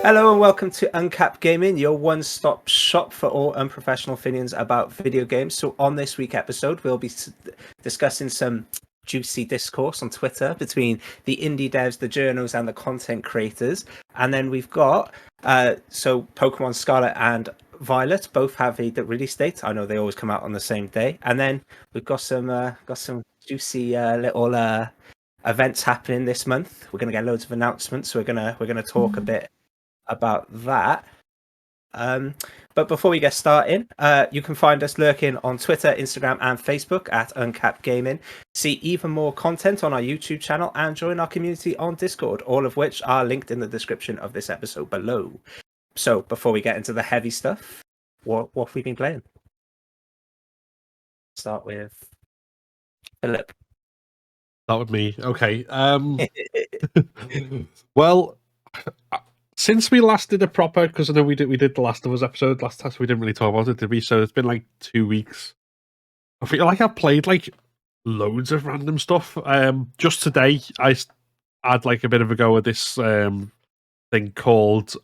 Hello and welcome to UnCapt Gaming, your one-stop shop for all unprofessional opinions about video games. So on this week's episode, we'll be discussing some juicy discourse on Twitter between the indie devs, the journos, and the content creators. And then we've got Pokemon Scarlet and Violet both have a release date. I know they always come out on the same day. And then we've got some juicy little events happening this month. We're gonna get loads of announcements. So we're gonna talk a bit about that. But before we get started, you can find us lurking on Twitter, Instagram, and Facebook at UnCapt Gaming. See even more content on our YouTube channel and join our community on Discord, all of which are linked in the description of this episode below. So before we get into the heavy stuff, what have we been playing? Start with Philip. That would me. Okay. Well, since we last did a proper, because I know we did the Last of Us episode last time, so we didn't really talk about it, did we? So it's been like 2 weeks. I feel like I've played like loads of random stuff. Just today, I had like a bit of a go at this thing called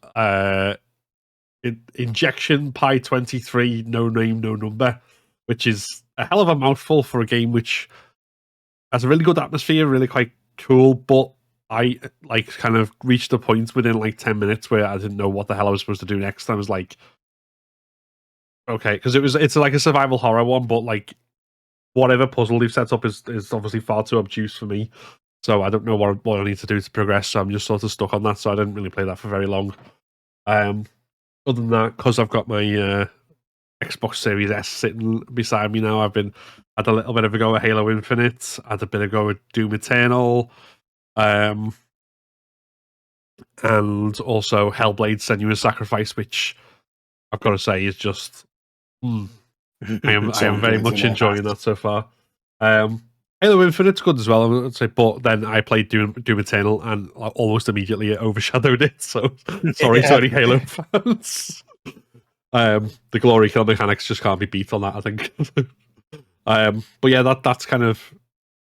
Injection Pi 23 No Name No Number, which is a hell of a mouthful for a game which has a really good atmosphere, really quite cool, but I like kind of reached a point within like 10 minutes where I didn't know what the hell I was supposed to do next. I was like, okay, because it's like a survival horror one, but like whatever puzzle they've set up is obviously far too obtuse for me. So I don't know what I need to do to progress. So I'm just sort of stuck on that. So I didn't really play that for very long. Other than that, because I've got my Xbox Series S sitting beside me now, had a little bit of a go at Halo Infinite, had a bit of a go at Doom Eternal. And also Hellblade Senua's Sacrifice, which I've got to say is just I am very much enjoying that so far. Halo Infinite's good as well, I would say, but then I played Doom Eternal and almost immediately it overshadowed it. So sorry, Halo fans. The glory kill mechanics just can't be beat on that, I think. But yeah, that's kind of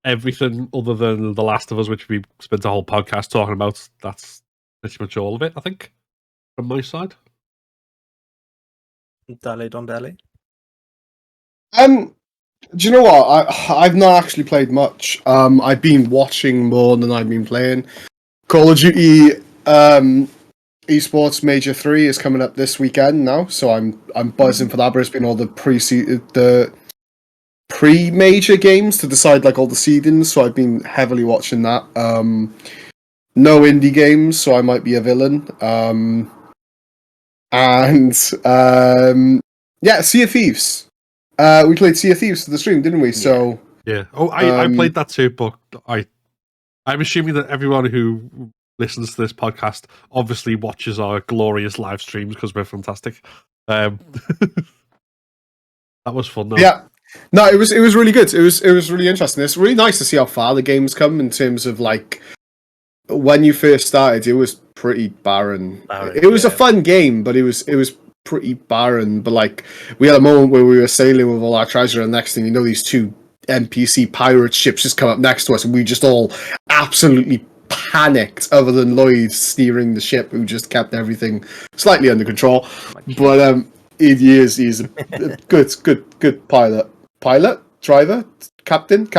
everything other than The Last of Us, which we spent a whole podcast talking about. That's pretty much all of it, I think, from my side. Dale Don Dale. Do you know what? I've not actually played much. I've been watching more than I've been playing. Call of Duty Esports Major 3 is coming up this weekend now, so I'm buzzing for that. But it's been all the pre-major games to decide like all the seedings, so I've been heavily watching that. No indie games, so I might be a villain. Yeah, Sea of Thieves. We played Sea of Thieves for the stream, didn't we? So yeah. Oh, I played that too, but I'm assuming that everyone who listens to this podcast obviously watches our glorious live streams because we're fantastic. That was fun though. Yeah. No, it was really good. It was really interesting. It's really nice to see how far the game's come in terms of like when you first started, it was pretty barren. It was a fun game, but it was pretty barren. But like we had a moment where we were sailing with all our treasure, and next thing you know, these two NPC pirate ships just come up next to us, and we just all absolutely panicked. Other than Lloyd steering the ship, who just kept everything slightly under control. But he's a good pilot. Pilot? Driver? Captain? Is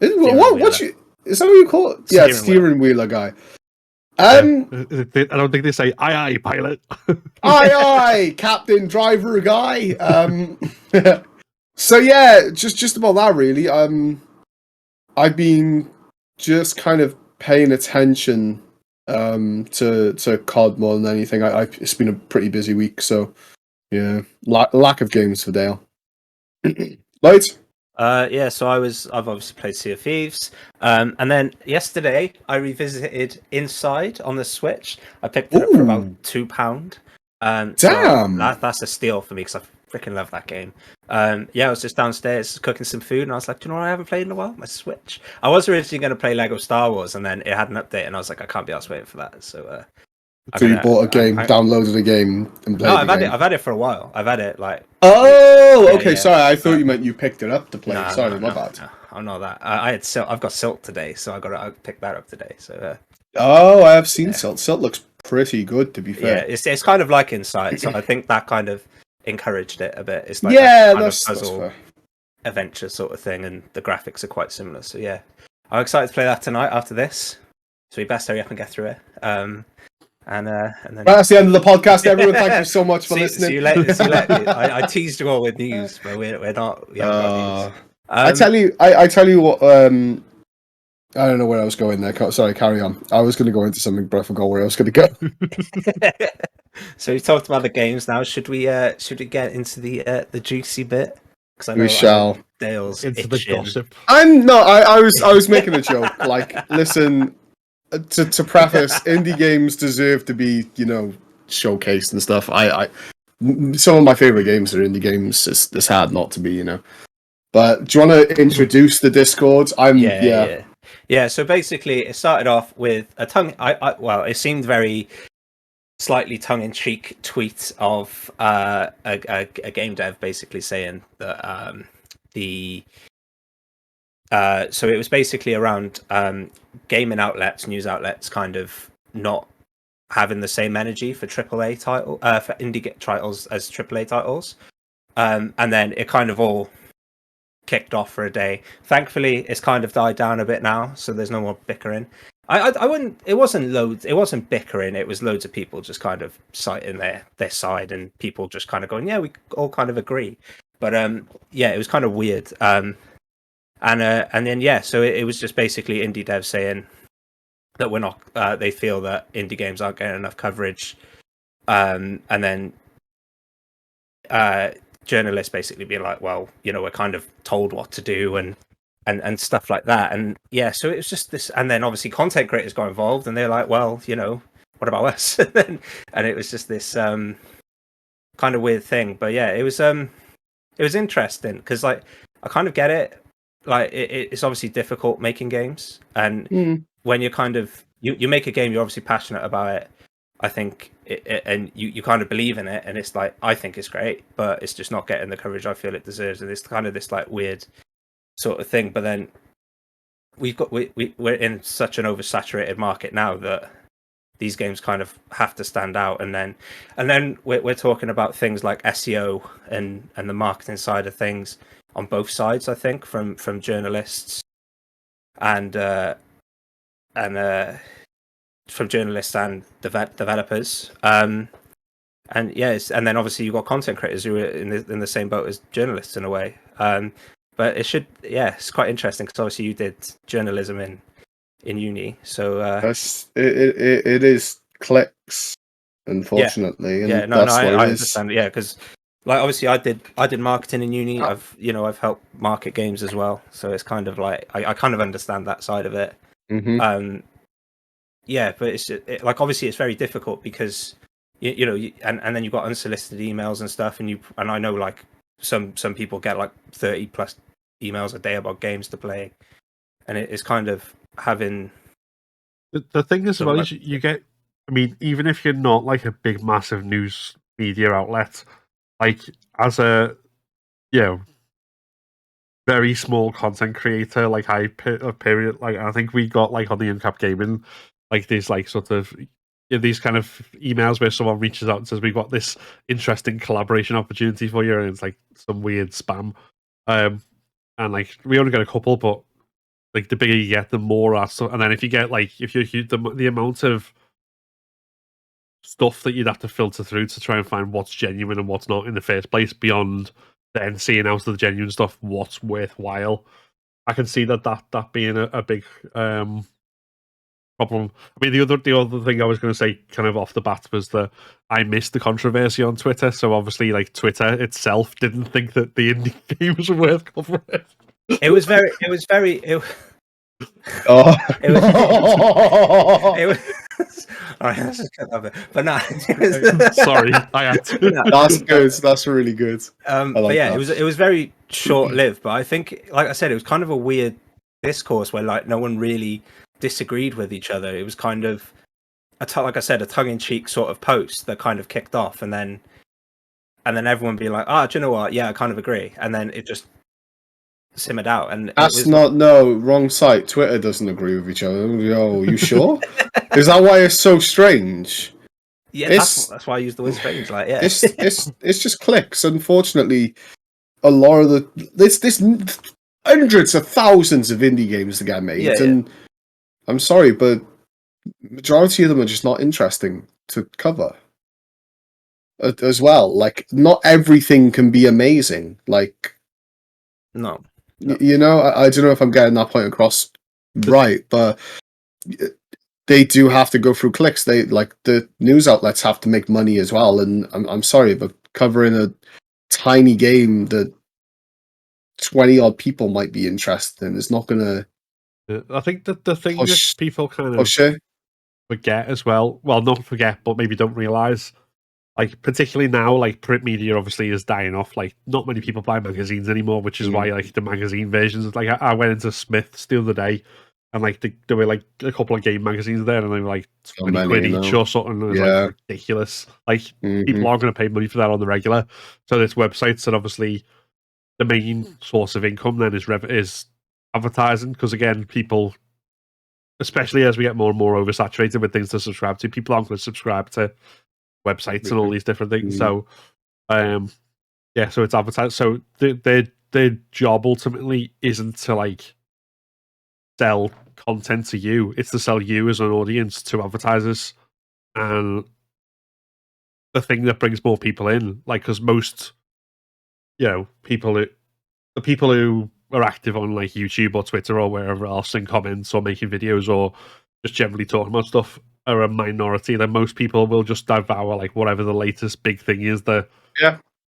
that what you call it? Yeah, steering wheeler guy. I don't think they say aye pilot. aye captain driver guy. So yeah, just about that really. I've been just kind of paying attention to COD more than anything. It's been a pretty busy week, so yeah, lack of games for Dale. Lights? Yeah, so I've obviously played Sea of Thieves, and then yesterday I revisited Inside on the Switch. I picked it up for about £2. Damn, so that's a steal for me because I freaking love that game. Yeah, I was just downstairs cooking some food, and I was like, do you know what I haven't played in a while? My Switch. I was originally going to play Lego Star Wars, and then it had an update, and I was like, I can't be asked waiting for that. So you bought a game, downloaded a game, and played it? No, I've had it for a while. I've had it like. Oh, okay. Yeah. Sorry, I thought you meant you picked it up to play. Sorry, my bad. No, I'm not that. I've got Silt today, so I picked that up today. So. Oh, I have seen Silt. Silt looks pretty good, to be fair. Yeah, it's kind of like Insight, so I think that kind of encouraged it a bit. It's like yeah, that kind that's of puzzle fair. adventure sort of thing, and the graphics are quite similar. So yeah, I'm excited to play that tonight after this. So we best hurry up and get through it. And then Right, that's the end of the podcast, everyone. Thank you so much for listening. See you later. I teased you all with news, but we're not. We haven't got news. I tell you what. I don't know where I was going there. Sorry, carry on. I was going to go into something, but I forgot where I was going to go. So we've talked about the games now. Should we get into the juicy bit? Because We shall. Dale's Into itching. the gossip. I was making a joke. Like, listen, to preface, indie games deserve to be, showcased and stuff. Some of my favorite games are indie games. It's hard not to be, But do you want to introduce the Discord? Yeah. So basically, it started off with a it seemed very slightly tongue-in-cheek tweet of a game dev basically saying that so it was basically around gaming outlets, news outlets, kind of not having the same energy for AAA title for indie titles as AAA titles, and then it kind of all kicked off for a day. Thankfully, it's kind of died down a bit now, so there's no more bickering. I wouldn't. It wasn't bickering. It was loads of people just kind of citing their side, and people just kind of going, "Yeah, we all kind of agree." But yeah, it was kind of weird. And then so it was just basically indie devs saying that we're not. They feel that indie games aren't getting enough coverage, and then journalists basically being like, well, we're kind of told what to do and stuff like that. And yeah, so it was just this, and then obviously content creators got involved, and they're like, well, what about us? and it was just this kind of weird thing. But yeah, it was interesting because like I kind of get it. Like it's obviously difficult making games, and when you're kind of you make a game, you're obviously passionate about it. I think and you kind of believe in it, and it's like I think it's great, but it's just not getting the coverage I feel it deserves, and it's kind of this like weird sort of thing. But then we're in such an oversaturated market now that these games kind of have to stand out, and then we're talking about things like SEO and the marketing side of things on both sides. I think from journalists and from journalists and developers, and yes, and then obviously you've got content creators who are in the same boat as journalists in a way. But it's quite interesting because obviously you did journalism in uni, so it is clicks, unfortunately. I understand. Yeah, because like obviously I did marketing in uni. I've helped market games as well, so it's kind of like I kind of understand that side of it. Mm-hmm. Yeah, but it's like obviously it's very difficult because and then you've got unsolicited emails and stuff, and I know like some people get like 30 plus emails a day about games to play, and it's kind of having the thing is about you get. I mean, even if you're not like a big massive news media outlet, like as a very small content creator, like period, like I think we got like on the UnCapt gaming, like these like sort of these kind of emails where someone reaches out and says we've got this interesting collaboration opportunity for you, and it's like some weird spam, and like we only got a couple, but like the bigger you get, the more and then if you get like if you're the amount of stuff that you'd have to filter through to try and find what's genuine and what's not in the first place, beyond then seeing out of the genuine stuff what's worthwhile. I can see that being a big problem. I mean, the other thing I was going to say, kind of off the bat, was that I missed the controversy on Twitter. So obviously, like Twitter itself didn't think that the indie games were worth covering. It was very. Oh, it was. All right, let's just cut that bit. But no, sorry, I had to. No. That's good. That's really good. But yeah, it was very short lived. But I think, like I said, it was kind of a weird discourse where like no one really disagreed with each other. It was kind of like I said, a tongue in cheek sort of post that kind of kicked off, and then everyone being like, do you know what? Yeah, I kind of agree, and then it just simmered out. And that's wrong site. Twitter doesn't agree with each other. Oh, you sure? Is that why it's so strange? Yeah, It's that's why I use the word strange. Like, yeah, it's just clicks. Unfortunately, a lot of there's hundreds of thousands of indie games that get made, and I'm sorry, but majority of them are just not interesting to cover. As well, like not everything can be amazing. Like, no. you know, I don't know if I'm getting that point across right, but they do have to go through clicks. They like the news outlets have to make money as well. And I'm sorry, but covering a tiny game that 20 odd people might be interested in is not gonna. I think that the thing that people kind of forget as well, well, not forget, but maybe don't realize, like particularly now, like print media obviously is dying off. Like not many people buy magazines anymore, which is why like the magazine versions. Like I went into Smith's the other day, and like there were like a couple of game magazines there, and they were like 20 quid each or something. And it was like ridiculous. Like people aren't going to pay money for that on the regular. So this websites are obviously the main source of income. Then is advertising, because again, people, especially as we get more and more oversaturated with things to subscribe to, people aren't going to subscribe to websites and all these different things. So, yeah, so it's advertised. So their job ultimately isn't to like sell content to you; it's to sell you as an audience to advertisers. And the thing that brings more people in, like, because most, the people who are active on like YouTube or Twitter or wherever else in comments or making videos or just generally talking about stuff are a minority. Then most people will just devour like whatever the latest big thing is. That's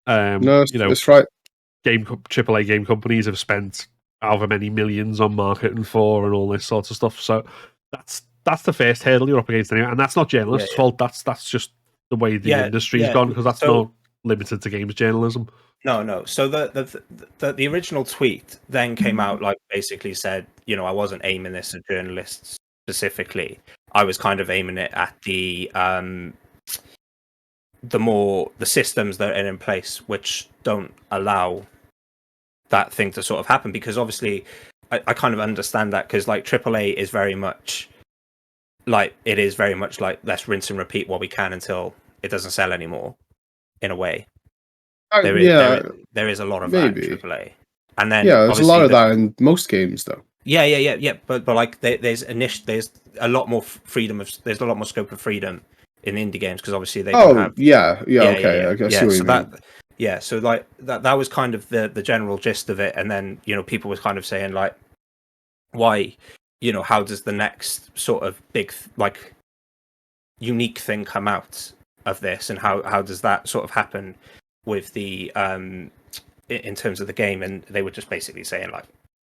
right. AAA game companies have spent however many millions on marketing for and all this sort of stuff. So that's the first hurdle you're up against anyway, and that's not journalists' fault. That's just the way the industry's gone, because that's not limited to games journalism. No. So the original tweet then came out, like basically said, I wasn't aiming this at journalists specifically. I was kind of aiming it at the systems that are in place which don't allow that thing to sort of happen. Because obviously I kind of understand that, because like AAA is very much like let's rinse and repeat what we can until it doesn't sell anymore, in a way. There is a lot of that in AAA, and then there's a lot of that in most games, though. Yeah. But like there's a lot more freedom there's a lot more scope of freedom in indie games, because obviously they don't have. Okay, I guess what you mean. So like that was kind of the general gist of it, and then people were kind of saying like, why, how does the next sort of big like unique thing come out of this, and how does that sort of happen with the in terms of the game? And they were just basically saying like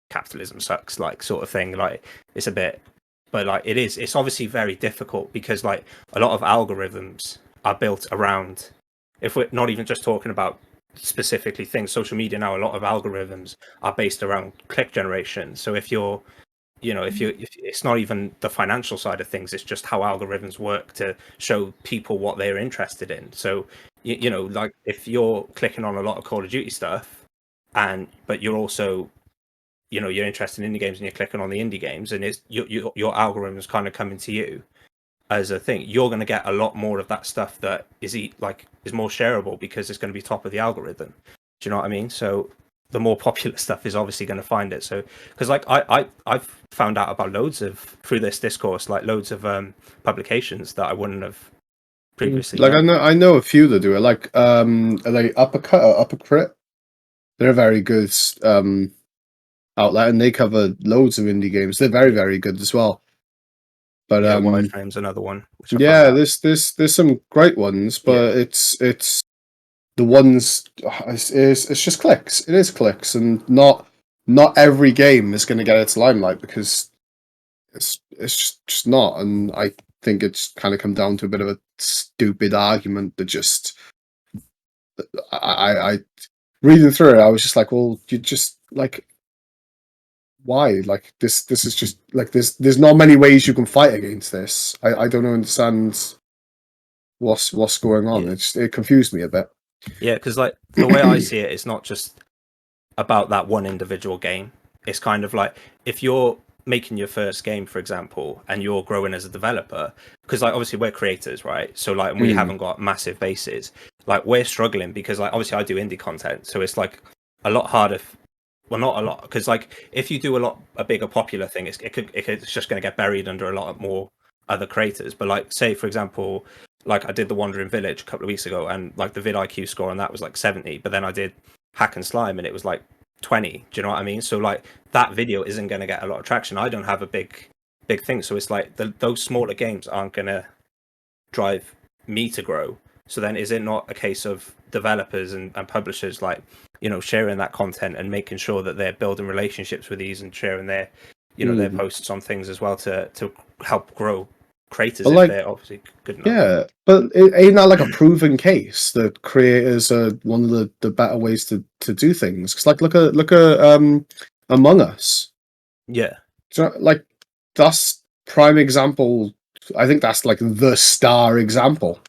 capitalism sucks, like sort of thing. Like it's a bit, but like it's obviously very difficult, because like a lot of algorithms are built around, if we're not even just talking about specifically things, social media now, a lot of algorithms are based around click generation. So if you're if it's not even the financial side of things, it's just how algorithms work to show people what they're interested in. So like if you're clicking on a lot of Call of Duty stuff, but you're also you're interested in indie games, and you're clicking on the indie games, and it's your algorithm is kind of coming to you as a thing, you're going to get a lot more of that stuff that is more shareable, because it's going to be top of the algorithm. Do you know what I mean? So the more popular stuff is obviously going to find it. So because like I've found out about through this discourse, like loads of publications that I wouldn't have previously like known. I know a few that do it, like Uppercut or Uppercrit. They're a very good outlet, and they cover loads of indie games. They're very, very good as well. But Wireframe's another one. There's some great ones, but it's the ones it's just clicks. It is clicks, and not every game is going to get its limelight, because it's just not. And I think it's kind of come down to a bit of a stupid argument that just I reading through it, I was just like, well, you just like, why? Like this is just like there's not many ways you can fight against this. I don't understand what's going on. It confused me a bit. Yeah, because like the way I see it, it's not just about that one individual game. It's kind of like, if you're making your first game, for example, and you're growing as a developer, because like obviously we're creators, right? So like, and we haven't got massive bases. Like we're struggling because like obviously I do indie content, so it's like a lot harder. Well, not a lot, because like if you do a bigger popular thing, it's just going to get buried under a lot more other creators. But like, say for example, like I did the Wandering Village a couple of weeks ago, and like the vidIQ score on that was like 70, but then I did Hack and Slime and it was like 20. Do you know what I mean? So like that video isn't going to get a lot of traction. I don't have a big thing, so it's like those smaller games aren't going to drive me to grow. So then is it not a case of developers and publishers like, you know, sharing that content and making sure that they're building relationships with these and sharing their, you know, their posts on things as well to help grow creators if they're obviously good enough. Yeah, but ain't that like a proven case that creators are one of the better ways to do things? Because like look at Among Us. Yeah. So, like that's prime example. I think that's like the star example.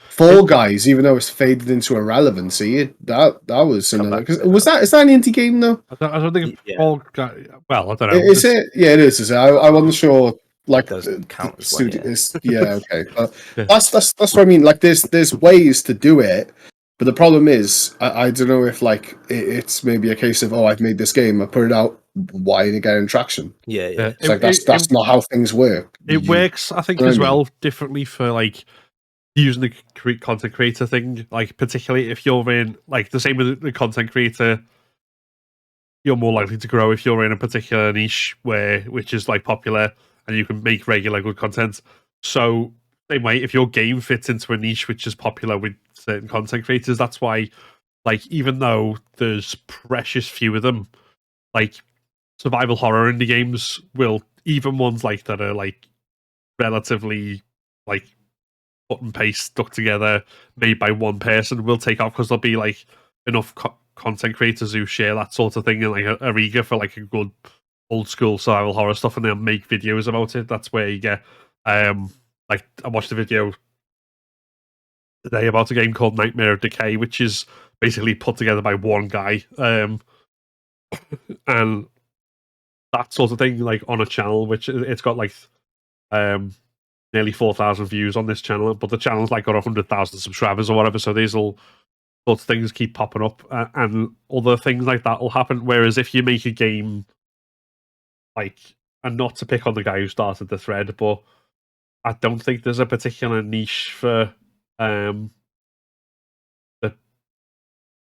Fall Guys, even though it's faded into irrelevancy, that was another. Is that an indie game though? I don't think Fall Guys. Well, I don't know. Is it? Yeah, it is. I wasn't sure. Like doesn't count as studio one, is okay. But that's what I mean. Like there's ways to do it, but the problem is I don't know if like it's maybe a case of I've made this game, I put it out, why ain't it getting traction? Yeah. It's like that's not how things work. It works, I think, as well differently for like using the content creator thing. Like particularly if you're in like the same with the content creator, you're more likely to grow if you're in a particular niche which is like popular. And you can make regular good content. So same way, if your game fits into a niche which is popular with certain content creators, that's why, like, even though there's precious few of them, like survival horror indie games will, even ones like that are like relatively like cut and paste stuck together, made by one person, will take off because there'll be like enough content creators who share that sort of thing and like are eager for like a good old school survival horror stuff, and they'll make videos about it. That's where you get like I watched a video today about a game called Nightmare of Decay, which is basically put together by one guy, and that sort of thing, like on a channel which it's got like nearly 4,000 views on this channel, but the channel's like got 100,000 subscribers or whatever, so these all sorts of things keep popping up, and other things like that will happen. Whereas if you make a game like, and not to pick on the guy who started the thread, but I don't think there's a particular niche for the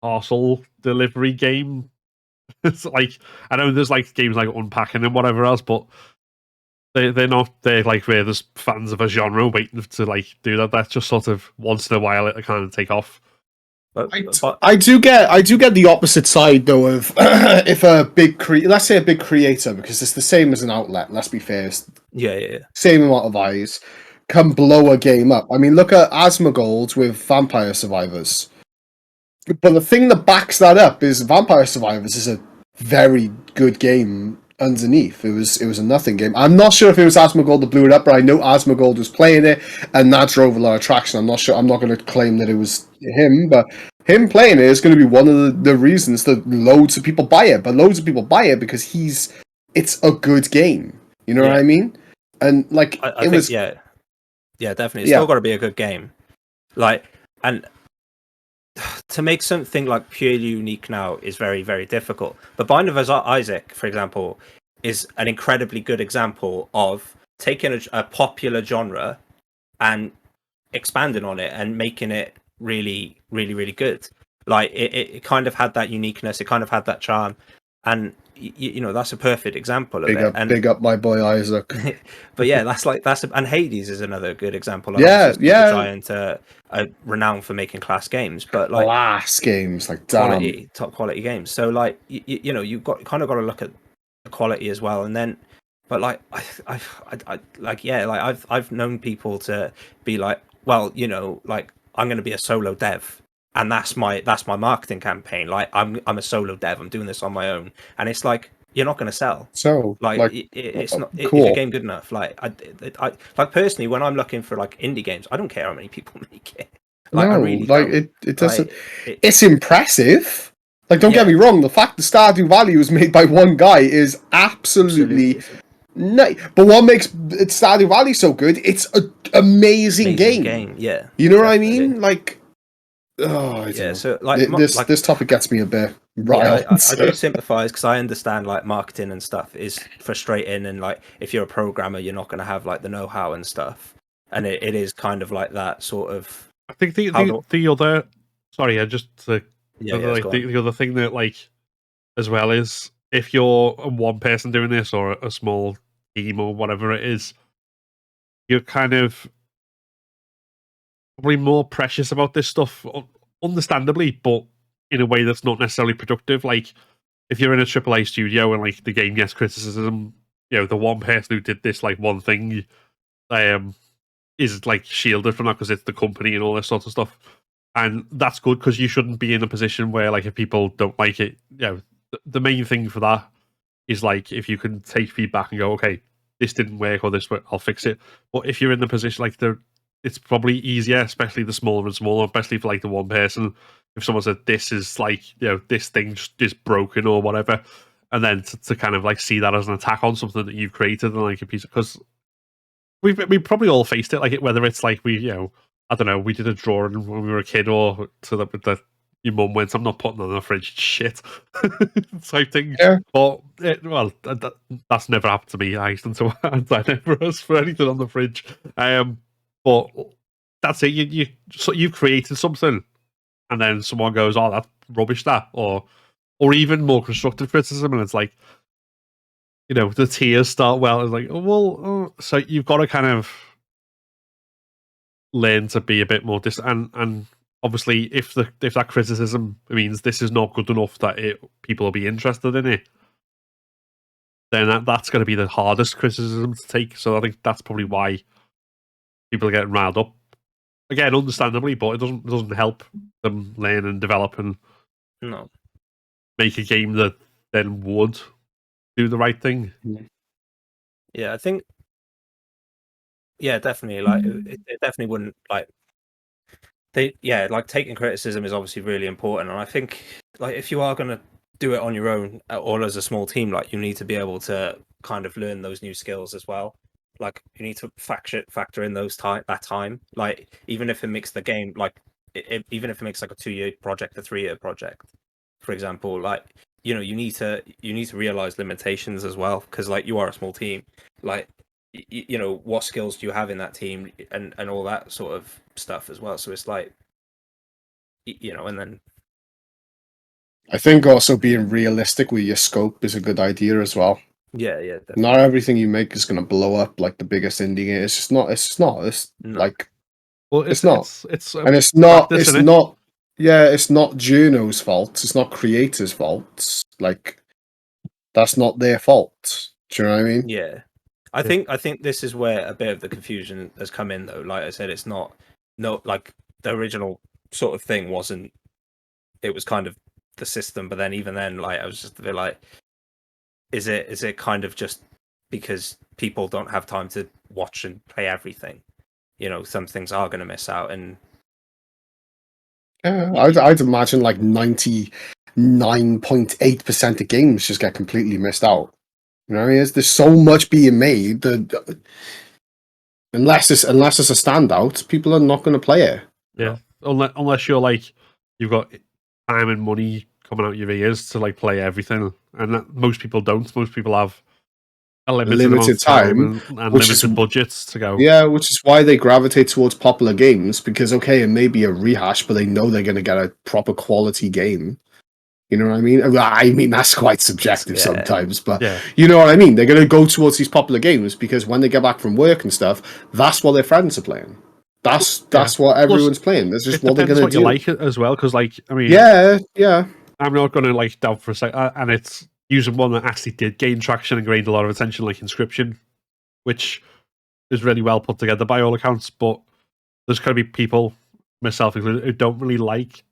parcel delivery game. It's like, I know there's like games like Unpacking and whatever else, but they're not, they're like where there's fans of a genre waiting to like do that. That's just sort of once in a while it kind of take off. But I do get the opposite side though of if a big let's say a big creator, because it's the same as an outlet, let's be fair. Yeah. Same amount of eyes can blow a game up. I mean, look at Asmongold with Vampire Survivors. But the thing that backs that up is Vampire Survivors is a very good game underneath. It was a nothing game. I'm not sure if it was Asmongold that blew it up, but I know Asmongold was playing it, and that drove a lot of traction. I'm not sure. I'm not going to claim that it was him, but him playing it is going to be one of the reasons that loads of people buy it. But loads of people buy it because it's a good game. You know what I mean? And like I think, definitely. It's still got to be a good game. Like, and to make something like purely unique now is very, very difficult. But Binding of Isaac, for example, is an incredibly good example of taking a popular genre and expanding on it and making it really, really, really good. Like it kind of had that uniqueness, it kind of had that charm, and you know, that's a perfect example of it. Big up my boy Isaac. But yeah, and Hades is another good example. Trying to renowned for making class games, but like class games, like top quality games. So like you know, you've got kind of got to look at the quality as well, and then. But like I've known people to be like, well, you know, like I'm going to be a solo dev, and that's my marketing campaign. Like I'm a solo dev. I'm doing this on my own, and it's like you're not going to sell. So it's not cool. If your game good enough. Like I like personally, when I'm looking for like indie games, I don't care how many people make it. Like, no, I really like don't. it doesn't. It's impressive. Like, don't get me wrong. The fact the Stardew Valley was made by one guy is absolutely No, but what makes Stardew Valley so good? It's an amazing game. Yeah, you know definitely. what I mean? Like, oh, I don't know. So like this topic gets me a bit riled. riled. I do sympathize because I understand like marketing and stuff is frustrating, and like if you're a programmer, you're not going to have like the know-how and stuff, and it is kind of like that sort of. I think the other. Sorry, I just the other thing that like as well is if you're one person doing this or a small team or whatever it is, you're kind of probably more precious about this stuff, understandably, but in a way that's not necessarily productive. Like if you're in a AAA studio and like the game gets criticism, the one person who did this like one thing, is like shielded from that because it's the company and all this sort of stuff. And that's good because you shouldn't be in a position where like if people don't like it, the main thing for that is like if you can take feedback and go, okay, this didn't work or this I'll fix it. But if you're in the position like it's probably easier, especially the smaller and smaller, especially for like the one person. If someone said this is like this thing just is broken or whatever, and then to kind of like see that as an attack on something that you've created and like a piece of because we probably all faced it, like whether it's like we I don't know, we did a drawing when we were a kid or to the your mum went, I'm not putting that on the fridge, shit, type thing. Yeah. But that's never happened to me. I used to never asked for anything on the fridge. But that's it. You've created something, and then someone goes, "Oh, that's rubbish," or even more constructive criticism, and it's like, the tears start well. It's like, so you've got to kind of learn to be a bit more and obviously if that criticism means this is not good enough that people will be interested in it, then that's going to be the hardest criticism to take. So I think that's probably why people are getting riled up. Again, understandably, but it doesn't help them learn and develop and make a game that then would do the right thing. Yeah, I think. Yeah, definitely. Like, it definitely wouldn't like. Like taking criticism is obviously really important, and I think like if you are going to do it on your own or as a small team, like you need to be able to kind of learn those new skills as well. Like you need to factor in that time. Like even if it makes the game even if it makes like a 2-year project, a 3-year project, for example, like you need to realize limitations as well because like you are a small team, like what skills do you have in that team and all that sort of stuff as well. So it's like and then I think also being realistic with your scope is a good idea as well. Yeah, definitely. Not everything you make is going to blow up like the biggest indie game. It's just not. It's not. It's like. Well, it's not. It's and it's not. It's not. Yeah, it's not Juno's fault. It's not creators' fault. Like, that's not their fault. Do you know what I mean? Yeah. I think this is where a bit of the confusion has come in, though. Like I said, it's not like the original sort of thing wasn't. It was kind of the system, but then even then, like I was just a bit like, is it kind of just because people don't have time to watch and play everything? Some things are going to miss out, and yeah, I'd imagine like 99.8% of games just get completely missed out. You know what I mean? There's so much being made that unless it's a standout, people are not going to play it. Yeah, unless you're like you've got time and money coming out your ears to like play everything, and most people don't. Most people have a limited time and limited budgets to go. Yeah, which is why they gravitate towards popular games because it may be a rehash, but they know they're going to get a proper quality game. You know what I mean? I mean, that's quite subjective sometimes, but you know what I mean? They're going to go towards these popular games because when they get back from work and stuff, that's what their friends are playing. That's what everyone's playing. That's just what they're going to do. You like it as well, because like, I mean... Yeah. I'm not going to like doubt for a second, and it's using one that actually did gain traction and gained a lot of attention, like Inscription, which is really well put together by all accounts, but there's going to be people, myself included, who don't really like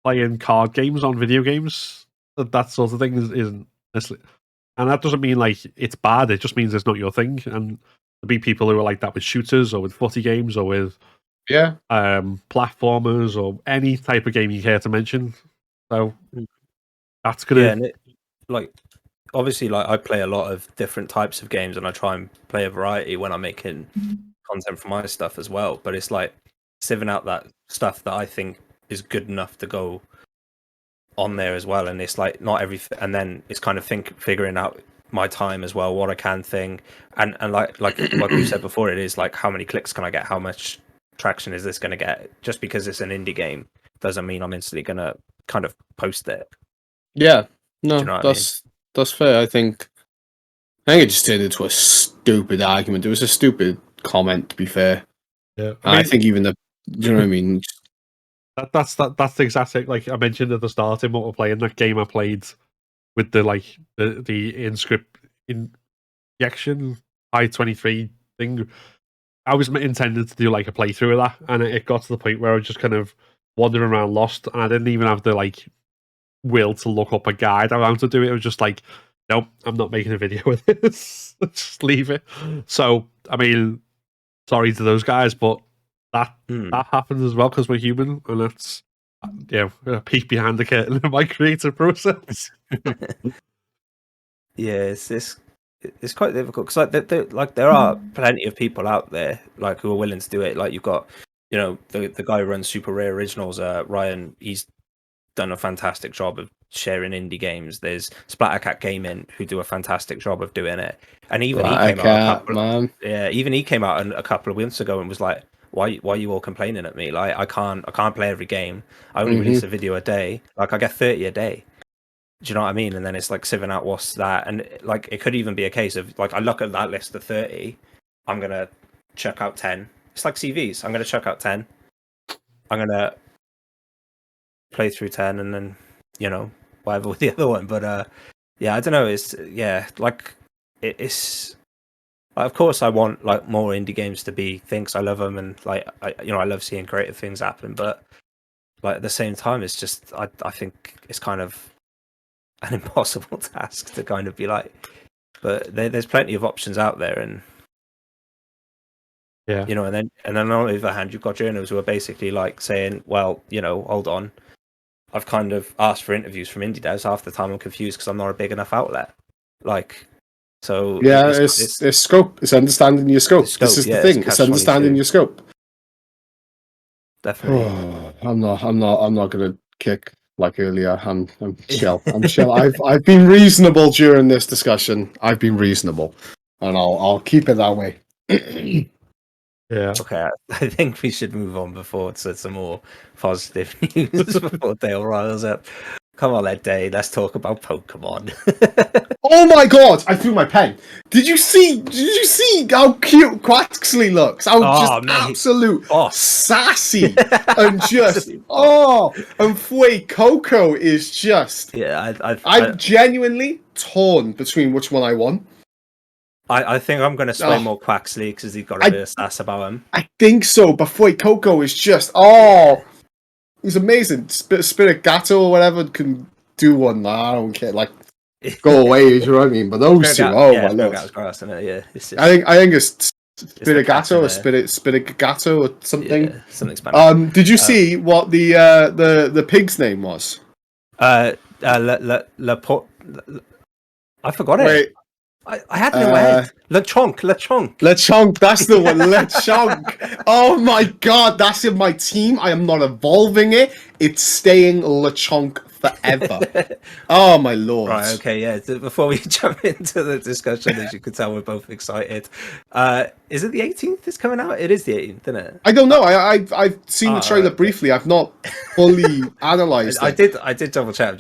playing card games on video games. That sort of thing isn't necessarily, and that doesn't mean like it's bad. It just means it's not your thing. And there'll be people who are like that with shooters or with footy games or with platformers or any type of game you care to mention. So that's gonna obviously, like I play a lot of different types of games, and I try and play a variety when I'm making content for my stuff as well. But it's like sieving out that stuff that I think is good enough to go on there as well. And it's like not everything, and then it's kind of figuring out my time as well, what I can think, and like we said before, it is like how many clicks can I get, how much traction is this going to get? Just because it's an indie game doesn't mean I'm instantly going to kind of post it. Yeah, no, you know what I mean? that's fair. I think it just turned into a stupid argument. It was a stupid comment, to be fair. Yeah, I think even do you know what I mean? That's the exact thing. Like I mentioned at the start, in multiplayer, in that game I played with the in-script injection I-23 thing, I was intended to do like a playthrough of that, and it got to the point where I was just kind of wandering around lost, and I didn't even have the like will to look up a guide around to do it. It was just like, nope, I'm not making a video with this. Just leave it. So I mean, sorry to those guys, but that happens as well because we're human, and that's a peek behind the curtain in my creative process. Yeah, it's quite difficult because there are plenty of people out there like who are willing to do it. Like you've got, the guy who runs Super Rare Originals, Ryan. He's done a fantastic job of sharing indie games. There's Splattercat Gaming who do a fantastic job of doing it, and even he came out a couple of months ago and was like, why are you all complaining at me? Like I can't play every game. I only release a video a day. Like I get 30 a day. Do you know what I mean? And then it's like sieving out what's that, and like it could even be a case of like I look at that list of 30, I'm gonna check out 10. It's like CVs. I'm gonna check out 10. I'm gonna play through 10, and then whatever with the other one. But yeah, I don't know. It's like it's. Of course, I want like more indie games to be things. I love them, and like I love seeing creative things happen. But like at the same time, it's just I think it's kind of an impossible task to kind of be like. But there's plenty of options out there, and and then on the other hand, you've got journalists who are basically like saying, well, hold on, I've kind of asked for interviews from indie devs. Half the time I'm confused because I'm not a big enough outlet. Like, so yeah, it's scope. It's understanding your scope. This is the thing. It's understanding your scope. Definitely. Oh, I'm not gonna kick like earlier. I'm chill. I'm chill. I've been reasonable during this discussion. I've been reasonable, and I'll keep it that way. Yeah. Okay, I think we should move on before it's some more positive news before Dale riles up. Come on, Day. Let's talk about Pokemon. Oh my god! I threw my pen. Did you see how cute Quaxley looks? Absolute sassy and just and Fuecoco is just. Yeah, I'm genuinely torn between which one I want. I think I'm going to sway more Quaxley because he's got a bit of sass about him. I think so, but Fuecoco is just he's amazing. Spirit Gato or whatever can do one. I don't care. Like, go away. You know what I mean? But those two, my lord. Grass, yeah. I think it's Spirit Gato or Spirit Gato or something. Yeah, something Spanish. Did you see what the pig's name was? I forgot it. I had it in my head. Lechonk. That's the one. Lechonk. Oh my god, that's in my team. I am not evolving it. It's staying Lechonk forever. Oh my lord. Right, okay, yeah. Before we jump into the discussion, as you can tell, we're both excited. Is it the 18th it's coming out? It is the 18th, isn't it? I don't know. I've seen the trailer briefly. I've not fully analysed it. I did double check.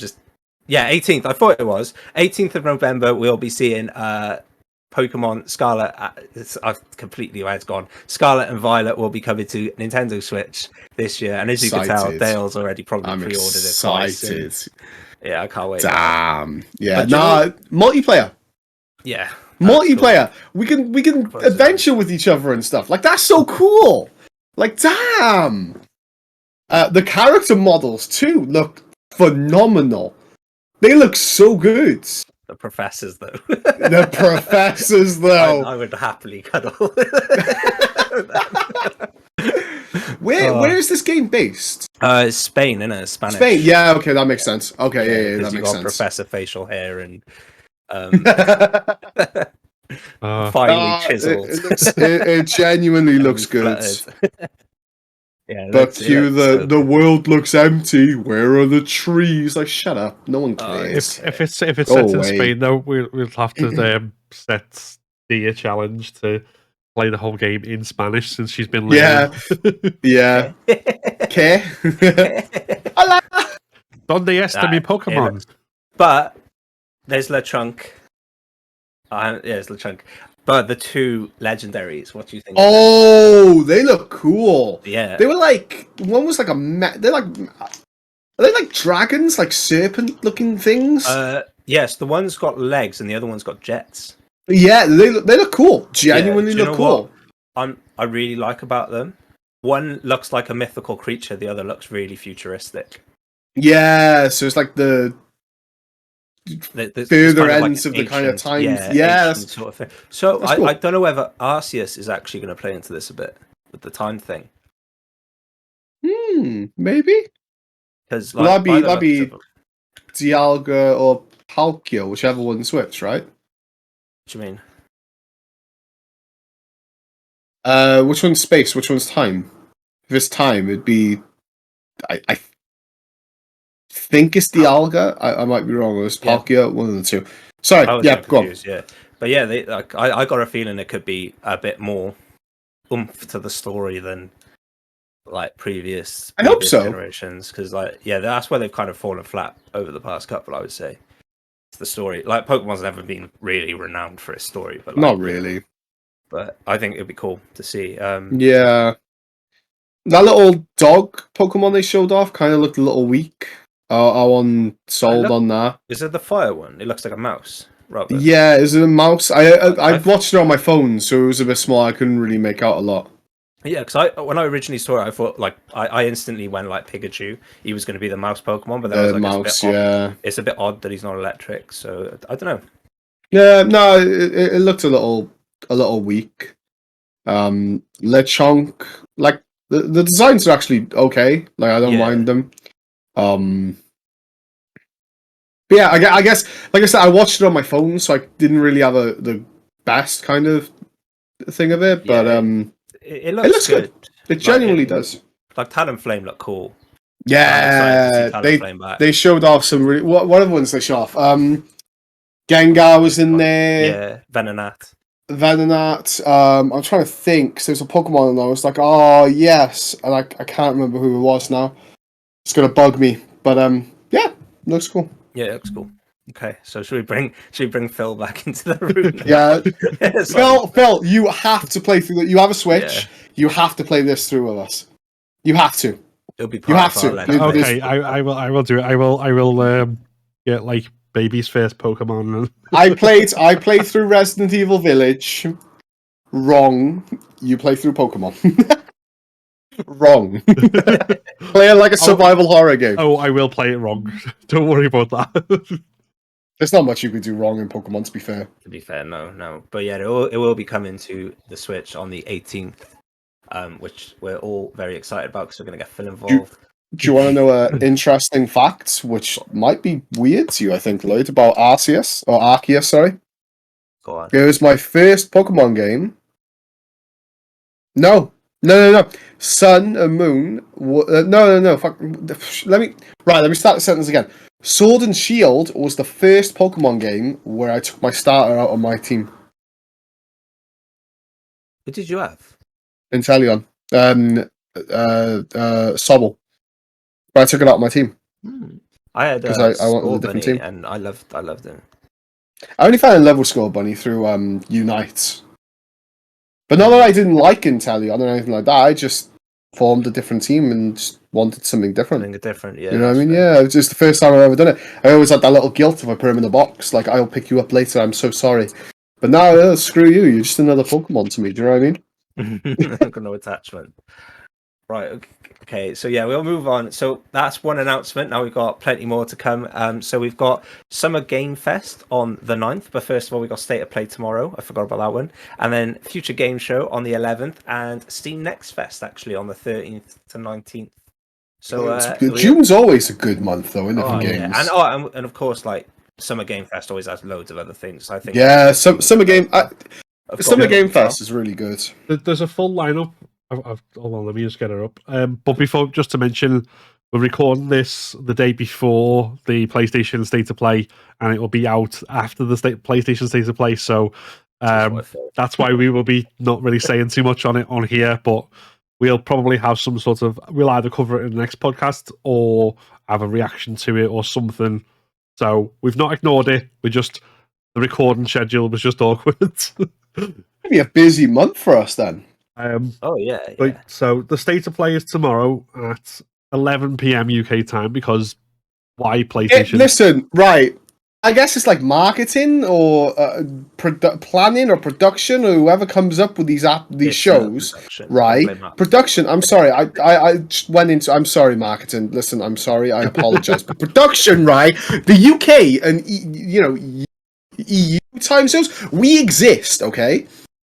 18th. I thought it was 18th of November. We'll be seeing Pokemon Scarlet. I've completely where it's gone. Scarlet and Violet will be coming to Nintendo Switch this year, and as you can tell, Dale's already probably pre-ordered it twice. Yeah, I can't wait. Damn. Yeah. Multiplayer. Yeah. Multiplayer. Cool. We can adventure with each other and stuff. Like, that's so cool. Like, damn. The character models too look phenomenal. They look so good. The professors, though. I would happily cuddle. Where is this game based? It's Spain, isn't it? Spanish. Spain. Yeah. Okay, that makes sense. Okay, yeah, that makes sense. Professor facial hair and Finely chiseled. It genuinely looks good. Yeah, But Q, the world looks empty. Where are the trees? Like, shut up. No one cares. If it's set Go in away. Spain, though, we'll have to set the challenge to play the whole game in Spanish since she's been learning. Yeah. Okay. Donde está mi Pokémon? But there's Lechonk. There's Lechonk. But the two legendaries, what do you think? Oh, they look cool. Yeah. They were like, one was like they're like, are they like dragons, like serpent-looking things? Yes, the one's got legs and the other one's got jets. Yeah, they look cool. Genuinely look cool. What I really like about them? One looks like a mythical creature, the other looks really futuristic. Yeah, so it's like the further kind ends of the kind of times. Sort of thing. So cool. I don't know whether Arceus is actually going to play into this a bit with the time thing. Maybe. Because that'd be Dialga or Palkia, whichever one switch, right? What do you mean? Which one's space? Which one's time? If it's time, it'd be. I think it's Dialga. I might be wrong. It was Palkia, one of the two. Sorry, go on. Yeah, but yeah, I got a feeling it could be a bit more oomph to the story than like previous hope so. generations, because that's where they've kind of fallen flat over the past couple. I would say it's the story. Like Pokemon's never been really renowned for its story, but not really. But I think it'd be cool to see. Yeah, that little dog Pokemon they showed off kind of looked a little weak. I wasn't sold on that. Is it the fire one? It looks like a mouse. Rather. Yeah, is it a mouse? I watched it on my phone, so it was a bit small. I couldn't really make out a lot. Yeah, because when I originally saw it, I thought I instantly went like Pikachu. He was going to be the mouse Pokemon, but then I was like, mouse, it's a bit odd that he's not electric. So I don't know. Yeah, no, it looked a little weak. Lechonk, like the designs are actually okay. Like I don't mind them. But yeah, I guess, like I said, I watched it on my phone, so I didn't really have the best kind of thing of it. But it looks good. It genuinely does. Like Talonflame looked cool. Yeah, they showed off some really. What other ones they showed off? Gengar was in there. Yeah, Venonat. I'm trying to think. So there's a Pokemon, and I was like, oh yes, and I can't remember who it was now. It's gonna bug me, but yeah, looks cool. Yeah, it looks cool. Okay, so should we bring Phil back into the room? Yeah, Phil, you have to play through. You have a Switch. Yeah. You have to play this through with us. You have to. It'll be part of our Okay, I will do it. I will get like baby's first Pokemon. I played through Resident Evil Village. Wrong. You play through Pokemon. Wrong. Play it like a survival horror game. Oh, I will play it wrong. Don't worry about that. There's not much you could do wrong in Pokemon, to be fair. No. But yeah, it will be coming to the Switch on the 18th, which we're all very excited about because we're going to get Phil involved. Do you want to know an interesting fact, which might be weird to you, I think, Lloyd, about Arceus, sorry? Go on. It was my first Pokemon game. No. Sun and Moon. No. Fuck. Let me start the sentence again. Sword and Shield was the first Pokemon game where I took my starter out of my team. What did you have? Inteleon. Sobble. But I took it out of my team. I had because I wanted a different team, and I loved him. I only fell in love with Scorbunny through Unite. But not that I didn't like Inteleon or anything like that. I just formed a different team and just wanted something different. Yeah. You know what I mean? Fair. Yeah, it was just the first time I've ever done it. I always had that little guilt if I put him in the box. Like, I'll pick you up later, I'm so sorry. But now, screw you, you're just another Pokemon to me, do you know what I mean? I've got no attachment. Right, okay, so yeah, we'll move on. So that's one announcement. Now we've got plenty more to come. So we've got Summer Game Fest on the 9th, but first of all, we've got State of Play tomorrow. I forgot about that one. And then Future Game Show on the 11th, and Steam Next Fest actually on the 13th to 19th. So June's always a good month, though, isn't it, for games? Yeah. And of course, like Summer Game Fest always has loads of other things. I think. Yeah, Summer Game Fest is really good. There's a full lineup. Hold on, let me just get it up. But before, just to mention, we're recording this the day before the PlayStation State of Play, and it will be out after the PlayStation State of Play. So that's why we will be not really saying too much on it on here, but we'll probably have some sort of. We'll either cover it in the next podcast or have a reaction to it or something. So we've not ignored it. The recording schedule was just awkward. Maybe a busy month for us then. So the State of Play is tomorrow at 11 p.m. UK time, because why PlayStation? Listen, right. I guess it's like marketing or planning or production, or whoever comes up with these shows, right? Production. I'm sorry. I just went into. I'm sorry, marketing. Listen, I'm sorry. I apologize. But production, right? The UK and EU time zones. We exist, okay?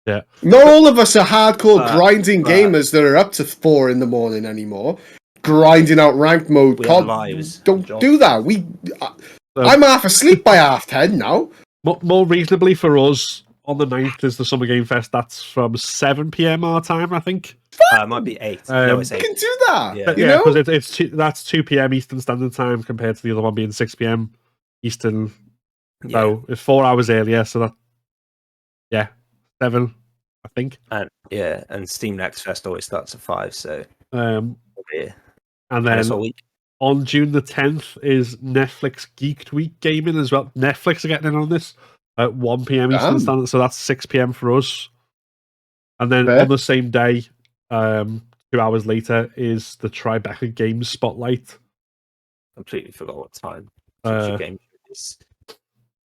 Yeah. Not all of us are hardcore grinding gamers that are up to 4 a.m. anymore, grinding out ranked mode. Don't do that. I'm half asleep by 10:30 now. More reasonably for us, on the 9th is the Summer Game Fest. That's from 7 p.m. our time, I think. It might be 8. No, it's 8. You can do that. Yeah, because that's 2 p.m. Eastern Standard Time compared to the other one being 6 p.m. Eastern. Yeah. So it's 4 hours earlier. So 7, I think. And Steam Next Fest always starts at 5. So and then all week. On June the 10th is Netflix Geeked Week gaming as well. Netflix are getting in on this at 1 p.m. Eastern Standard, so that's 6 p.m. for us. And then on the same day, 2 hours later, is the Tribeca Games Spotlight. Completely forgot what time. Game is.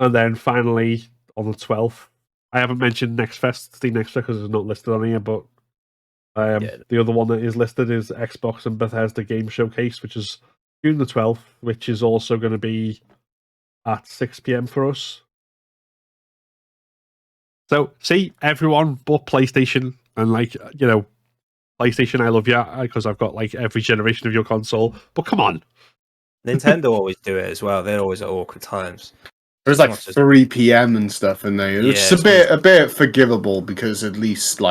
And then finally, on the 12th, I haven't mentioned Next Fest, Steam Next Fest, because it's not listed on here, but the other one that is listed is Xbox and Bethesda Game Showcase, which is June the 12th, which is also going to be at 6 p.m. for us. So, see, everyone but PlayStation, and PlayStation, I love you, because I've got every generation of your console, but come on. Nintendo always do it as well. They're always at awkward times. There's 3 p.m. and stuff in there. It's a bit forgivable, because at least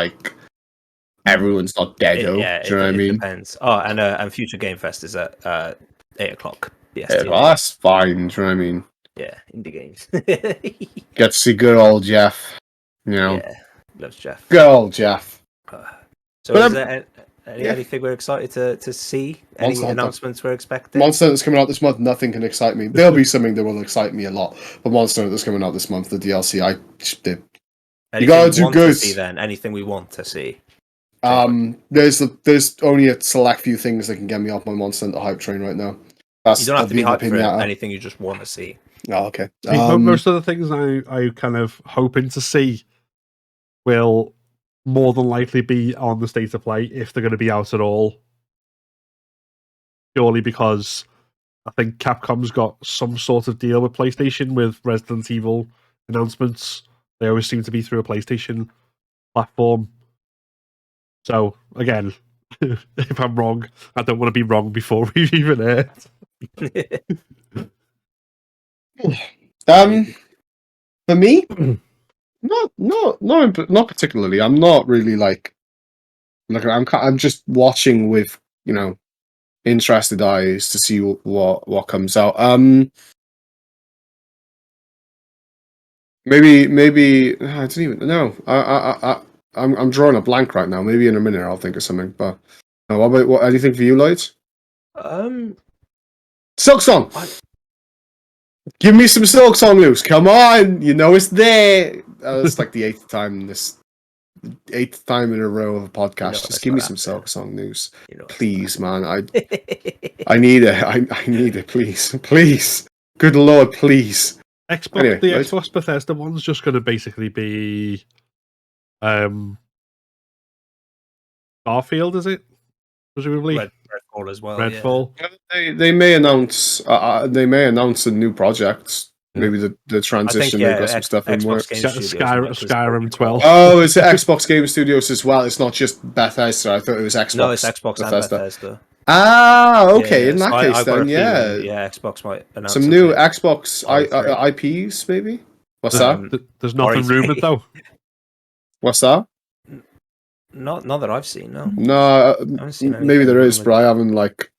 everyone's not dead. Do you know what I mean? Depends. Oh, and Future Game Fest is at 8 o'clock. Yeah, well, that's fine. Do you know what I mean? Yeah, indie games. Get to see good old Jeff. Yeah, loves Jeff. Good old Jeff. So, is there anything we're excited to see? Any announcements we're expecting? Monster Hunter's coming out this month. Nothing can excite me. There'll be something that will excite me a lot. But Monster Hunter's coming out this month. The DLC. You gotta do good. Anything we want to see. There's only a select few things that can get me off my Monster Hunter hype train right now. You don't have to be hyped for anything you just want to see. Oh, okay. Most of the things I kind of hoping to see will more than likely be on the State of Play, if they're going to be out at all. Purely because I think Capcom's got some sort of deal with PlayStation with Resident Evil announcements. They always seem to be through a PlayStation platform. So, again, if I'm wrong, I don't want to be wrong before we've even aired. For me, not particularly. I'm not really I'm just watching with interested eyes to see what comes out. Maybe I don't even know. I'm drawing a blank right now. Maybe in a minute I'll think of something. But what anything for you, Lloyd? Silksong. Give me some Silksong news. Come on, it's there. It's the 8th time in a row of a podcast. Just give me some Silksong news, please, man. I need it. I need it, please. Good Lord, please. Xbox Bethesda one's just going to basically be Starfield, is it? Presumably Redfall as well. Redfall. Yeah. They may announce. They may announce a new project. Maybe the transition. They've got some stuff in work. Skyrim 12. Oh, it's Xbox Game Studios as well. It's not just Bethesda. I thought it was Xbox. No, it's Xbox Bethesda. And Bethesda. Okay. Yeah, In so that case, I've got a then feeling, Xbox might announce some new something. Xbox IPs, maybe. What's that? There's nothing E3. rumored though. What's that? Not that I've seen. No, No, I haven't seen maybe anything there is, rumored. but I haven't like.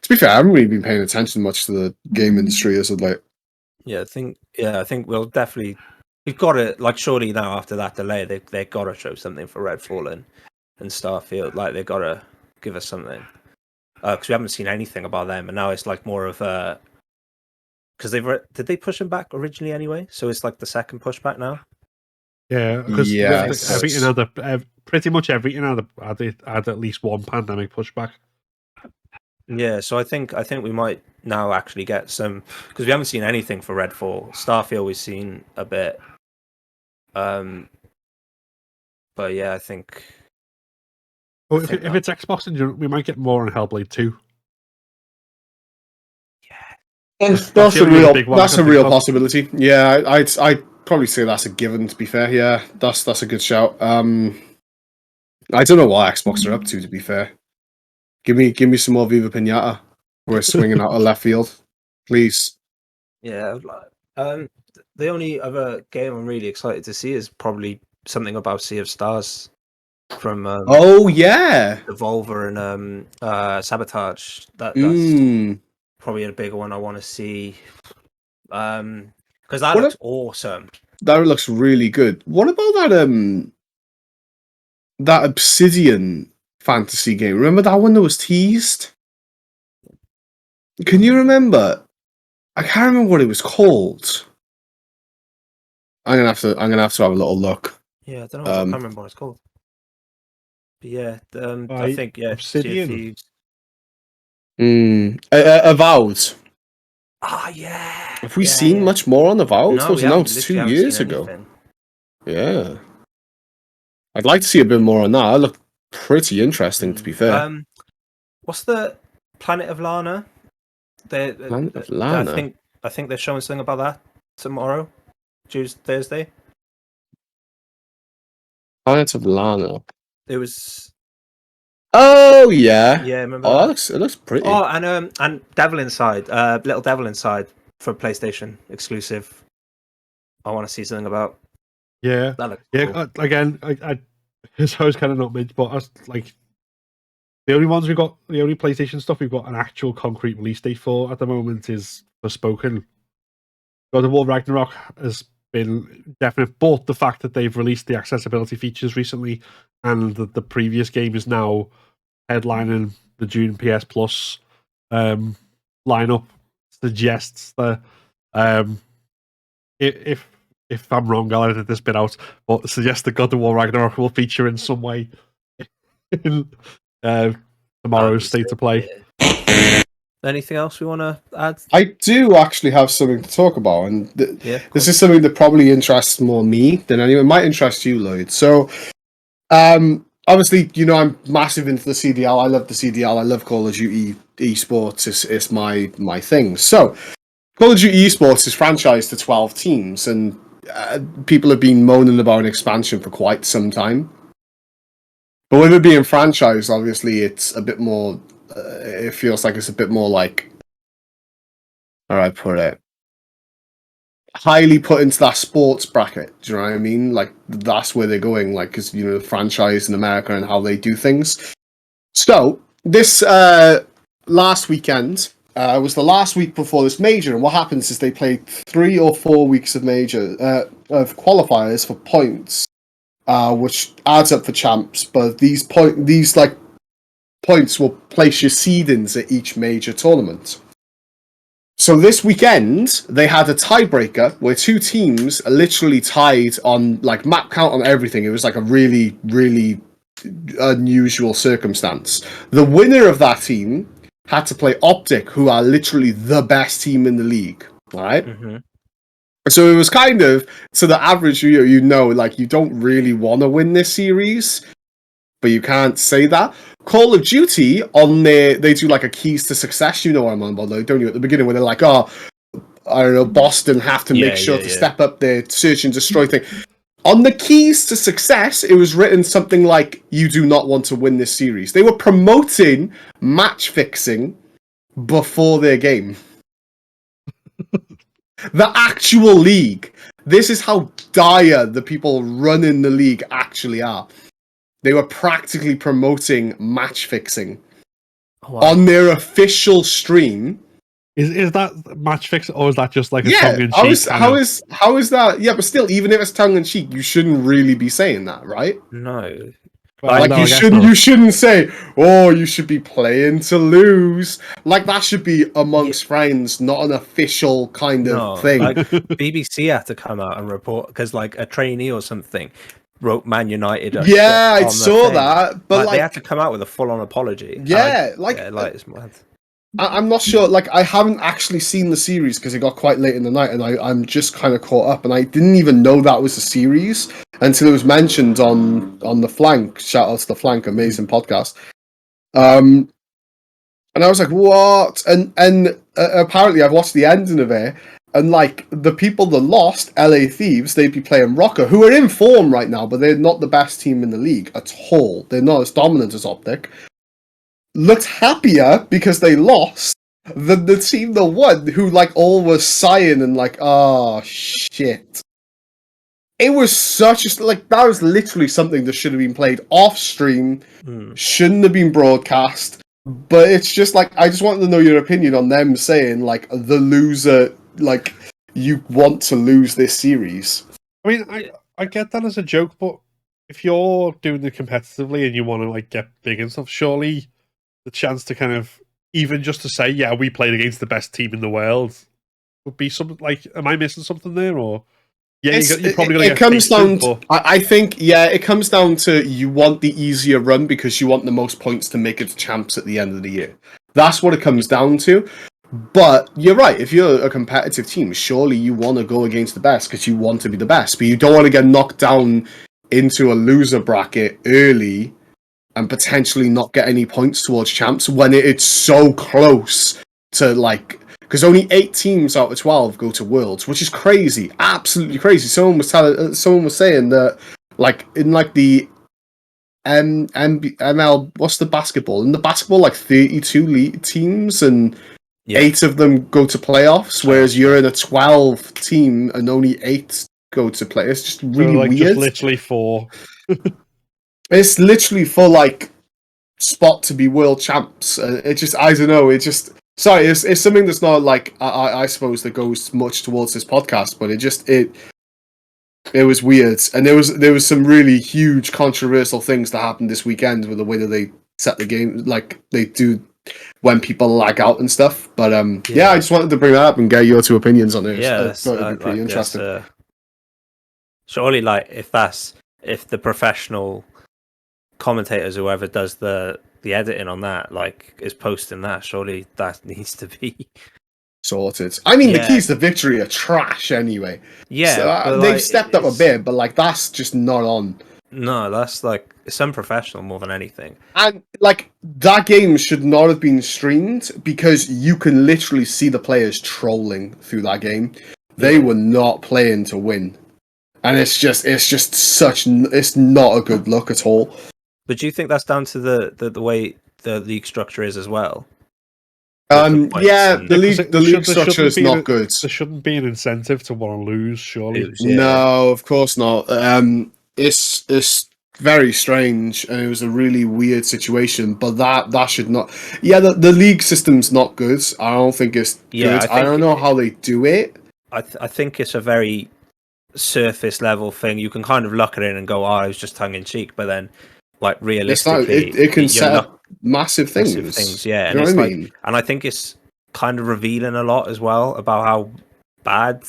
To be fair, I haven't really been paying attention much to the game industry as of late. Yeah, I think we'll definitely. We've got to like surely now after that delay, they got to show something for Redfall and Starfield. Like they got to give us something because we haven't seen anything about them, and now it's like more of a. Because did they push them back originally anyway? So it's like the second pushback now. Yeah, because Yes. everything pretty much everything had at least one pandemic pushback. Yeah, so I think we might now actually get some because we haven't seen anything for Redfall. Starfield we've seen a bit, but yeah, I think. Well, if it's Xbox, we might get more on Hellblade 2. Yeah, That's a real possibility. Yeah, I'd probably say that's a given. To be fair, yeah, that's a good shout. I don't know what Xbox are up to. To be fair, give me some more Viva Pinata. We're swinging out of left field, please. Yeah, the only other game I'm really excited to see is probably something about Sea of Stars from Oh yeah, Devolver and Sabotage. That's probably a bigger one I want to see. Because that looks awesome. That looks really good. What about that Obsidian fantasy game? Remember that one that was teased? Can you remember? I can't remember what it was called. I'm gonna have to have a little look. Yeah, I don't know. I can't remember what it's called. But yeah, I think Obsidian. Avowed. Yeah. Have we seen much more on Avowed? No, It was announced 2 years ago. Anything. Yeah. I'd like to see a bit more on that. That looked pretty interesting, to be fair. What's the Planet of Lana? Planet of Lana? I think they're showing something about that tomorrow, Thursday. Planet of Lana. It was. Oh yeah. Yeah, remember that? It looks pretty. Oh, and Devil Inside, Little Devil Inside for PlayStation exclusive. I want to see something about. Yeah, that looks cool. Again, I was kind of not meant, but us like the only PlayStation stuff we've got an actual concrete release date for at the moment is Forspoken. God of War Ragnarok has been definite, but the fact that they've released the accessibility features recently and the previous game is now headlining the June PS Plus lineup suggests that if I'm wrong, I'll edit this bit out, but suggests that God of War Ragnarok will feature in some way in tomorrow's state of play. Anything else we want to add? I do actually have something to talk about, and this is something that probably interests more me than anyone. It might interest you, Lloyd. So, obviously, I'm massive into the CDL. I love the CDL. I love Call of Duty esports. It's my thing. So, Call of Duty esports is franchised to 12 teams, and people have been moaning about an expansion for quite some time. But with it being franchised, obviously, it's a bit more. It feels like it's a bit more like, how do I put it? Highly put into that sports bracket. Do you know what I mean? Like, that's where they're going, like, because, the franchise in America and how they do things. So, this last weekend was the last week before this major, and what happens is they play 3 or 4 weeks of major, of qualifiers for points, which adds up for champs, but these points will place your seedings at each major tournament. So this weekend, they had a tiebreaker where 2 teams literally tied on like map count on everything. It was like a really, really unusual circumstance. The winner of that team had to play Optic, who are literally the best team in the league. All right? Mm-hmm. So it was kind of, to the average viewer, like you don't really want to win this series, but you can't say that. Call of Duty, they do like a keys to success, what I'm on about, don't you? At the beginning, where they're like, I don't know, Boston have to make sure to step up their search and destroy thing. On the keys to success, it was written something like, "You do not want to win this series." They were promoting match fixing before their game. The actual league. This is how dire the people running the league actually are. They were practically promoting match fixing on their official stream. Is that match fix, or is that just like a Yeah, tongue in cheek? how is that? Yeah, but still, even if it's tongue in cheek, you shouldn't really be saying that, right? No. Well, Like no, you I guess shouldn't. not. You shouldn't say, "Oh, you should be playing to lose." Like that should be amongst friends, not an official kind of thing. Like BBC had to come out and report because like a trainee or something wrote Man United. Yeah, I on the saw thing. that, but they had to come out with a full-on apology. yeah, It's mad. I'm not sure. Like, I haven't actually seen the series because it got quite late in the night, and I'm just kind of caught up. And I didn't even know that was a series until it was mentioned on the Flank. Shout out to the Flank, amazing podcast. And I was like, what? And apparently, I've watched the ending of it, and like the people that lost, LA Thieves, they'd be playing Rocker, who are in form right now, but they're not the best team in the league at all. They're not as dominant as Optic. Looked happier because they lost than the team that won, who like all was sighing and like, oh shit. It was such a like that was literally something that should have been played off stream, shouldn't have been broadcast. But it's just like I just wanted to know your opinion on them saying like the loser, like you want to lose this series. I mean, I get that as a joke, but if you're doing it competitively and you want to like get big and stuff, surely the chance to kind of even just to say, yeah, we played against the best team in the world would be something like, am I missing something there? Or yeah, you're probably going to get comes down to, I think, yeah, it comes down to you want the easier run because you want the most points to make it to champs at the end of the year. That's what it comes down to. But you're right, if you're a competitive team, surely you want to go against the best because you want to be the best, but you don't want to get knocked down into a loser bracket early and potentially not get any points towards champs when it's so close to like, because only 8 teams out of 12 go to worlds, which is crazy, absolutely crazy. Someone was saying that like in like the ML, what's the basketball? In the basketball, like 32 teams and 8 of them go to playoffs, whereas you're in a 12 team and only 8 go to play. It's just really like, weird. Just literally 4. It's literally for like spot to be world champs. It just, I don't know. It just, sorry, it's something that's not like I suppose that goes much towards this podcast, but it was weird, and there was some really huge controversial things that happened this weekend with the way that they set the game, like they do when people lag out and stuff. But yeah, I just wanted to bring that up and get your 2 opinions on it. Yeah, I thought it'd be pretty interesting. Surely, like if the professional commentators, whoever does the editing on that, like is posting that, surely that needs to be sorted. I mean, the keys to victory are trash anyway. Yeah, so, they've stepped up a bit, but like that's just not on. No, that's like it's unprofessional more than anything. And like that game should not have been streamed because you can literally see the players trolling through that game. They were not playing to win, and it's just it's not a good look at all. But do you think that's down to the way the league structure is as well? The league structure is not good. There shouldn't be an incentive to want to lose, surely. No, of course not. It's very strange, and it was a really weird situation. But that should not. Yeah, the league system's not good. I don't think it's good. I don't know how they do it. I think it's a very surface level thing. You can kind of look at it and go, "Oh, it was just tongue in cheek," but then, like realistically, it can set up massive things. Yeah, and it's like, and I think it's kind of revealing a lot as well about how bad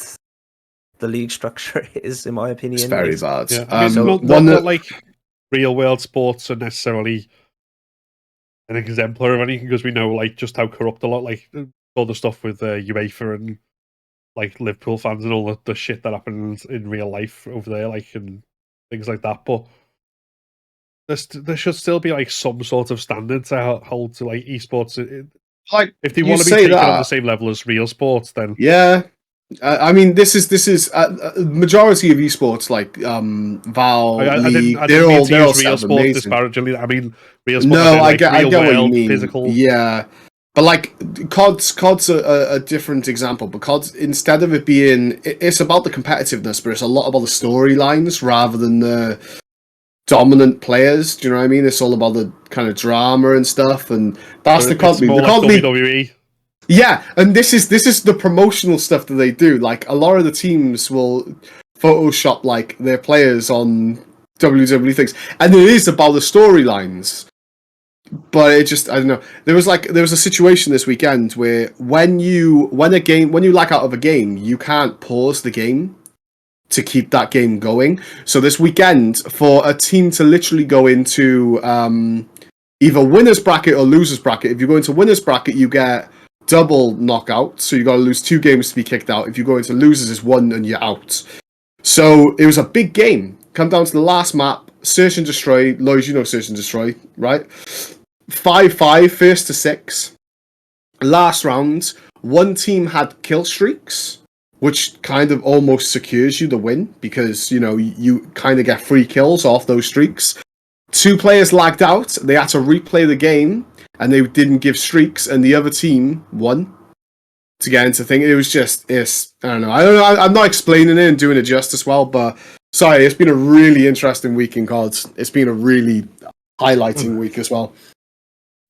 the league structure is, in my opinion. It's very bad. Yeah. I mean, not like real world sports are necessarily an exemplar of anything, because we know like just how corrupt a lot, like all the stuff with UEFA and like Liverpool fans and all the shit that happens in real life over there, like, and things like that. But there should still be like some sort of standard to hold to like esports. Like, if they want to be taken on the same level as real sports, then yeah, I mean, this is majority of esports like Val, League. I They're didn't mean all to they're all use real set up sports amazing. disparagingly. I mean real sports. No, I like get real what you world, mean. physical. Yeah, but like COD's a different example. But COD, instead of it being, it's about the competitiveness, but it's a lot about the storylines rather than the dominant players. Do you know what I mean? It's all about the kind of drama and stuff, and that's the COD It's League. more The like COD League. WWE. Yeah, and this is the promotional stuff that they do. Like a lot of the teams will Photoshop like their players on WWE things, and it is about the storylines. But it just, I don't know. There was a situation this weekend where when you lag out of a game, you can't pause the game to keep that game going. So this weekend, for a team to literally go into either winners bracket or losers bracket, if you go into winners bracket, you get double knockout, so you got to lose 2 games to be kicked out. If you go into losers, it's 1 and you're out. So it was a big game. Come down to the last map, search and destroy. Lloyd, you know search and destroy, right? 5-5, first to 6. Last round, one team had kill streaks, which kind of almost secures you the win because you kind of get free kills off those streaks. 2 players lagged out. They had to replay the game, and they didn't give streaks, and the other team won to get into thing. It was just, I don't know. I'm not explaining it and doing it justice well, but sorry, it's been a really interesting week in cards. It's been a really highlighting week as well.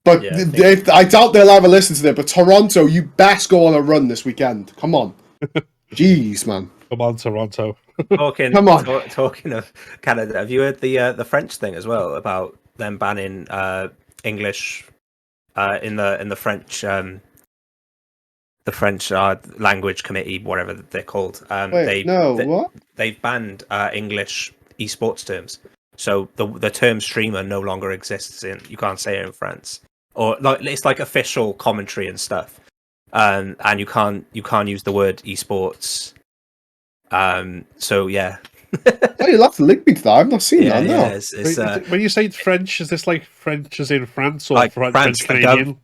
But yeah, I doubt they'll ever listen to it. But Toronto, you best go on a run this weekend. Come on. Jeez, man. Come on, Toronto. Come on. Talking of Canada, have you heard the French thing as well about them banning English in the French language committee, whatever they're called? What? They've banned English esports terms. So the term streamer no longer exists you can't say it in France, or like it's like official commentary and stuff. And you can't use the word esports. So yeah. Oh, you'll have to link me to that. I've not seen that. No. Yeah, it's, when you say French, is this like French as in France or like French Canadian?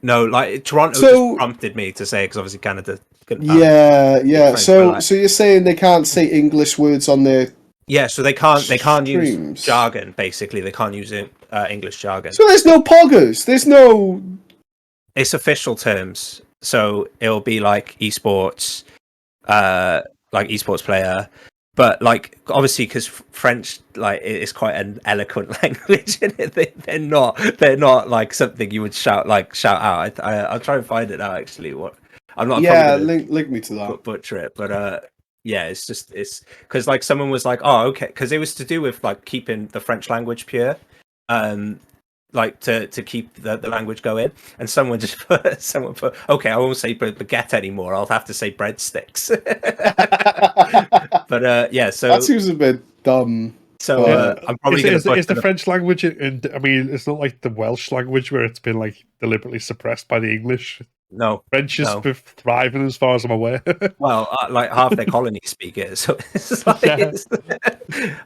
No, like Toronto just prompted me to say because obviously Canada. Yeah. French, So you're saying they can't say English words on their so they can't streams. use jargon. Basically, they can't use English jargon. So there's no poggers. There's no. It's official terms, so it'll be like esports, like esports player. But like obviously, because French like is quite an eloquent language, and they're not like something you would shout out. I'll try and find it out. Actually, I'm not. Link me to that. Butcher it, but it's because like someone was like, oh okay, because it was to do with like keeping the French language pure, like to keep the language going, and someone put okay, I won't say baguette anymore. I'll have to say breadsticks. But so that seems a bit dumb. So I'm probably going to. Is the French language, and I mean, it's not like the Welsh language where it's been like deliberately suppressed by the English. No, French is thriving as far as I'm aware. Well, like half their colonies speak it, so it's like,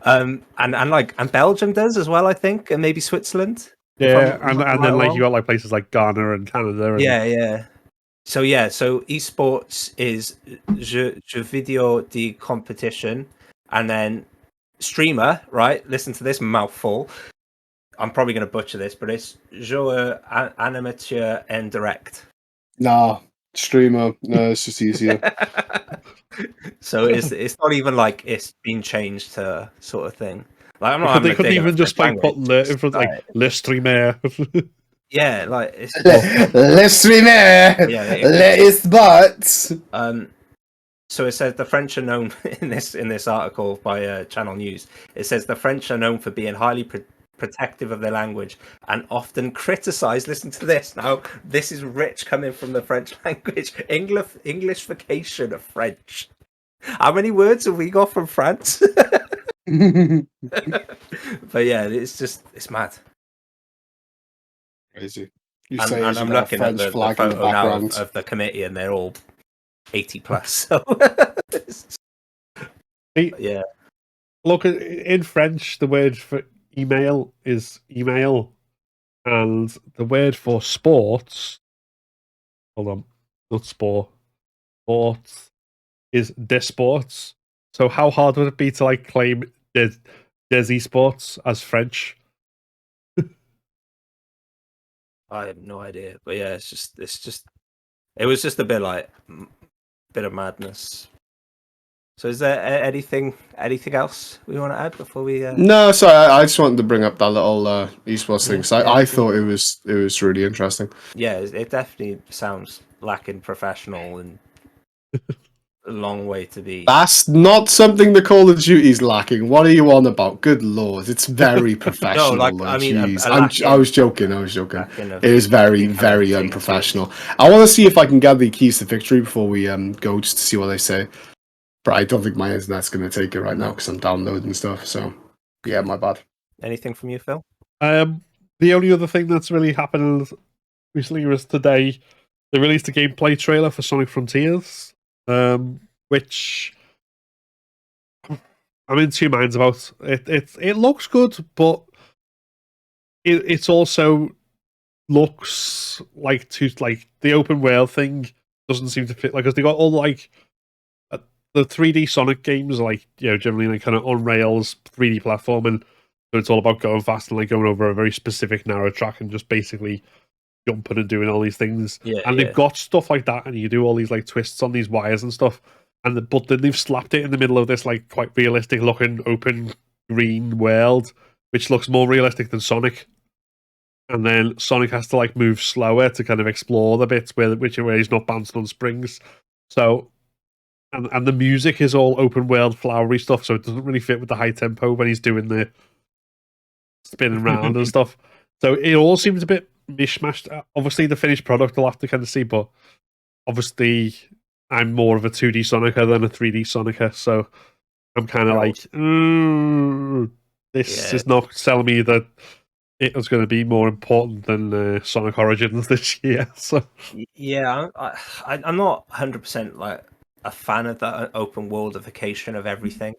and Belgium does as well, I think, and maybe Switzerland. Yeah, and then like you got like places like Ghana and Canada. And... Yeah. So esports is jeux vidéo de competition, and then streamer, right? Listen to this mouthful. I'm probably going to butcher this, but it's joueur animateur en direct. Nah, streamer. No, it's just easier. So it's not even like it's been changed to sort of thing. Like I'm not. They couldn't even just like put in front like le streamer. Yeah, like it's le streamer. Yeah, le esports. So it says the French are known in this article by Channel News. It says the French are known for being highly protective of their language and often criticized. Listen to this now. This is rich coming from the French language. Englishfication of French. How many words have we got from France? But yeah, it's mad. Crazy. And I'm looking at the photo now of the committee, and they're all 80 plus. So yeah. Look, in French, the word for email is email, and the word for sports. Hold on, not sport. Sports is esports. So how hard would it be to like claim des esports as French? I have no idea, but yeah, it was just a bit like bit of madness. So is there anything else we want to add before we? No, sorry, I just wanted to bring up that little esports thing. So Yeah, I thought it was really interesting. Yeah, it definitely sounds lacking professional and a long way to be. That's not something the Call of Duty's lacking. What are you on about? Good lord, it's very professional. No, like, though. I mean, Jeez. I was joking. It is very, kind of very thing, unprofessional. I want to see if I can gather the keys to victory before we go, just to see what they say. But I don't think my internet's going to take it right now because I'm downloading stuff. So yeah, my bad. Anything from you, Phil? The only other thing that's really happened recently was today they released a gameplay trailer for Sonic Frontiers, which I'm in two minds about. It looks good, but it's also looks like the open world thing doesn't seem to fit. Like, because they got all like the 3D Sonic games are like, you know, generally like kind of on rails 3D platforming. So it's all about going fast and like going over a very specific narrow track and just basically jumping and doing all these things. Yeah, and they've got stuff like that, and you do all these like twists on these wires and stuff. But then they've slapped it in the middle of this like quite realistic looking open green world, which looks more realistic than Sonic. And then Sonic has to like move slower to kind of explore the bits where he's not bouncing on springs. So and the music is all open world flowery stuff, so it doesn't really fit with the high tempo when he's doing the spinning around and stuff. So it all seems a bit mishmashed. Obviously, the finished product I'll have to kind of see, but obviously, I'm more of a 2D Sonica than a 3D Sonica, so I'm kind of like, this is not telling me that it was going to be more important than Sonic Origins this year. So yeah, I'm not 100% like a fan of that open worldification of everything.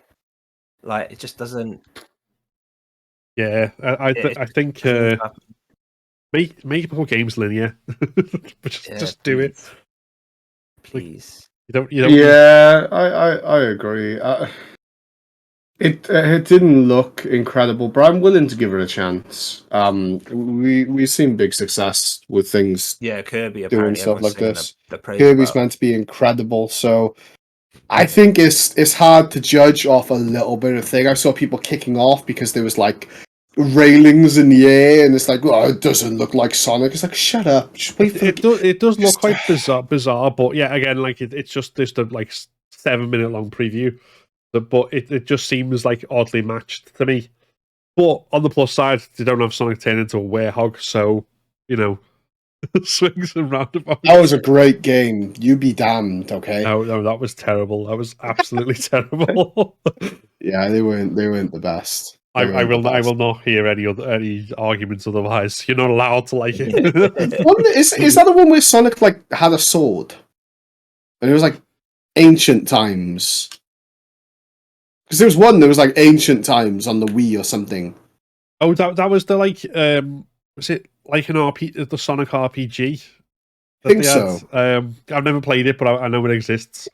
Like, it just doesn't. Yeah, I think make more games linear. just do it. Please. Like, you don't. Yeah, I agree. It didn't look incredible, but I'm willing to give it a chance. We've seen big success with things. Yeah, Kirby doing apparently stuff like singing this. The praise Kirby's about. meant to be incredible, so I think it's hard to judge off a little bit of thing. I saw people kicking off because there was like railings in the air, and it's like, oh, it doesn't look like Sonic. It's like, shut up. Just wait for it does look quite bizarre, but yeah, again, like it's just a like 7-minute long preview, but it just seems like oddly matched to me. But on the plus side, they don't have Sonic turn into a werehog, so you know, swings and roundabouts. That was a great game. You be damned, okay? No, that was terrible. That was absolutely terrible. Yeah, they weren't the best. I will not hear any arguments otherwise. You're not allowed to like it. Is that the one where Sonic like had a sword? And it was like ancient times. Because there was one that was like ancient times on the Wii or something. Oh, that was the like was it like an the Sonic RPG? I think so. I've never played it, but I know it exists.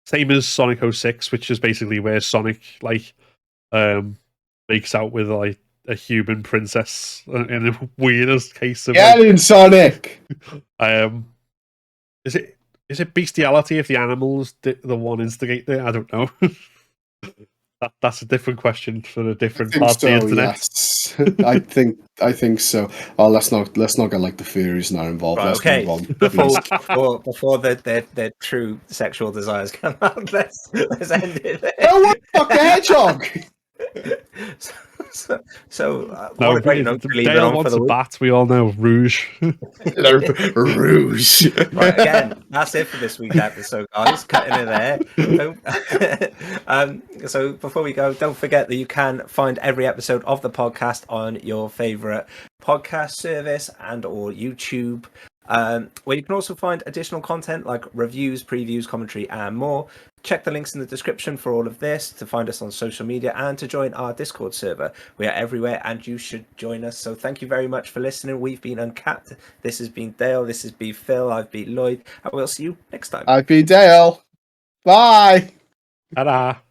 Same as Sonic 06, which is basically where Sonic like makes out with like a human princess in the weirdest case of Get in, Sonic. Is it bestiality if the animals the one instigate it? I don't know. That's a different question for a different part of the internet. Yes. I think so. Oh, let's not get like the theories now involved. Right, let's okay. move on. Before their true sexual desires come out, let's end it there. Oh, fuck the hedgehog! So No, what a great note to leave it Dale on wants for the a week. bat. We all know Rouge. Rouge. Right, again, that's it for this week's episode, guys. Cutting it there. So before we go, don't forget that you can find every episode of the podcast on your favorite podcast service and or YouTube, where you can also find additional content like reviews, previews, commentary, and more. Check the links in the description for all of this, to find us on social media and to join our Discord server. We are everywhere and you should join us. So thank you very much for listening. We've been UnCapt. This has been Dale. This has been Phil. I've been Lloyd. And we'll see you next time. I've been Dale. Bye. Ta-da.